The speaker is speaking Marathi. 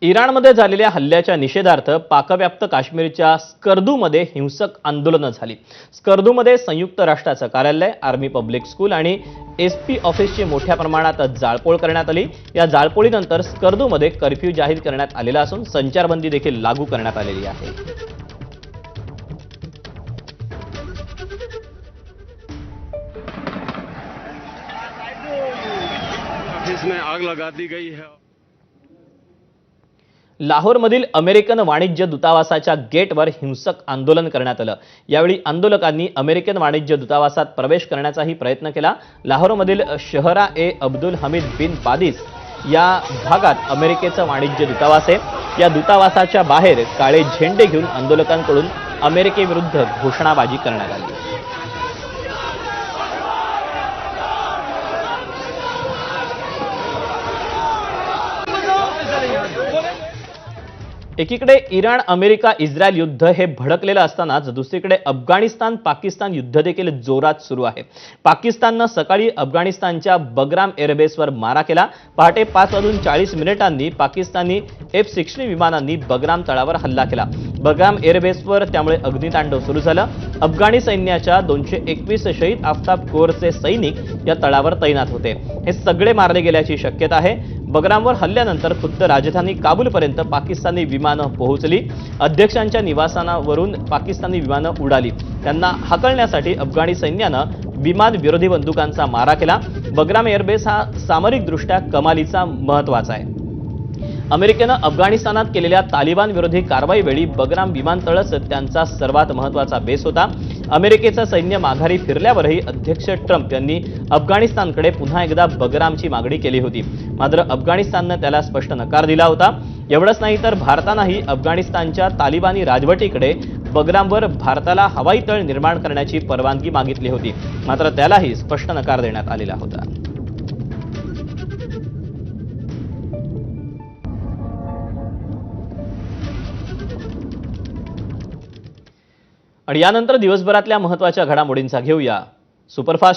इराणमध्ये झालेल्या हल्ल्याच्या निषेधार्थ पाकव्याप्त काश्मीरच्या स्कर्दूमध्ये हिंसक आंदोलनं झाली। स्कर्दूमध्ये संयुक्त राष्ट्राचं कार्यालय, आर्मी पब्लिक स्कूल आणि एसपी ऑफिसची मोठ्या प्रमाणात जाळपोळ करण्यात आली। या जाळपोळीनंतर स्कर्दूमध्ये कर्फ्यू जाहीर करण्यात आलेला असून संचारबंदी देखील लागू करण्यात आलेली आहे। ऑफिस में आग लगा दी गई है। लाहोरमधील अमेरिकन वाणिज्य दूतावासाच्या गेटवर हिंसक आंदोलन करण्यात आलं। यावेळी आंदोलकांनी अमेरिकन वाणिज्य दूतावासात प्रवेश करण्याचाही प्रयत्न केला। लाहोरमधील शहरा ए अब्दुल हमीद बिन बादिस या भागात अमेरिकेचं वाणिज्य दूतावास आहे। या दूतावासाच्या बाहेर काळे झेंडे घेऊन आंदोलकांकडून अमेरिकेविरुद्ध घोषणाबाजी करण्यात आली। एकीकडे इराण अमेरिका इस्रायल युद्ध हे भडकलेलं असतानाच दुसरीकडे अफगाणिस्तान पाकिस्तान युद्ध देखील जोरात सुरू आहे। पाकिस्ताननं सकाळी अफगाणिस्तानच्या बगराम एअरबेसवर मारा केला। पहाटे 5:40 पाकिस्तानी F-16 विमानांनी बगराम तळावर हल्ला केला। बगराम एअरबेसवर त्यामुळे अग्नितांडव सुरू झालं। अफगाणी सैन्याच्या 221 शहीद आफ्ताब कोरचे सैनिक या तळावर तैनात होते। हे सगळे मारले गेल्याची शक्यता आहे। बगरामवर हल्ल्यानंतर खुद्द राजधानी काबूलपर्यंत पाकिस्तानी विमानं पोहोचली। अध्यक्षांच्या निवासावरून पाकिस्तानी विमानं उडाली। त्यांना हाकलण्यासाठी अफगाणी सैन्यानं विमान विरोधी बंदुकांचा मारा केला। बगराम एअरबेस हा सामरिकदृष्ट्या कमालीचा महत्त्वाचा आहे। अमेरिकेनं अफगाणिस्तानात केलेल्या तालिबान विरोधी कारवाईवेळी बगराम विमानतळच त्यांचा सर्वात महत्त्वाचा बेस होता। अमेरिकेचं सैन्य माघारी फिरल्यावरही अध्यक्ष ट्रम्प यांनी अफगाणिस्तानकडे पुन्हा एकदा बगरामची मागणी केली होती। मात्र अफगाणिस्ताननं त्याला स्पष्ट नकार दिला होता। एवढंच नाही तर भारतानंही अफगाणिस्तानच्या तालिबानी राजवटीकडे बगरामवर भारताला हवाई तळ निर्माण करण्याची परवानगी मागितली होती। मात्र त्यालाही स्पष्ट नकार देण्यात आलेला होता। आणि यानंतर दिवसभरातल्या महत्त्वाच्या घडामोडींचा घेऊया सुपरफास्ट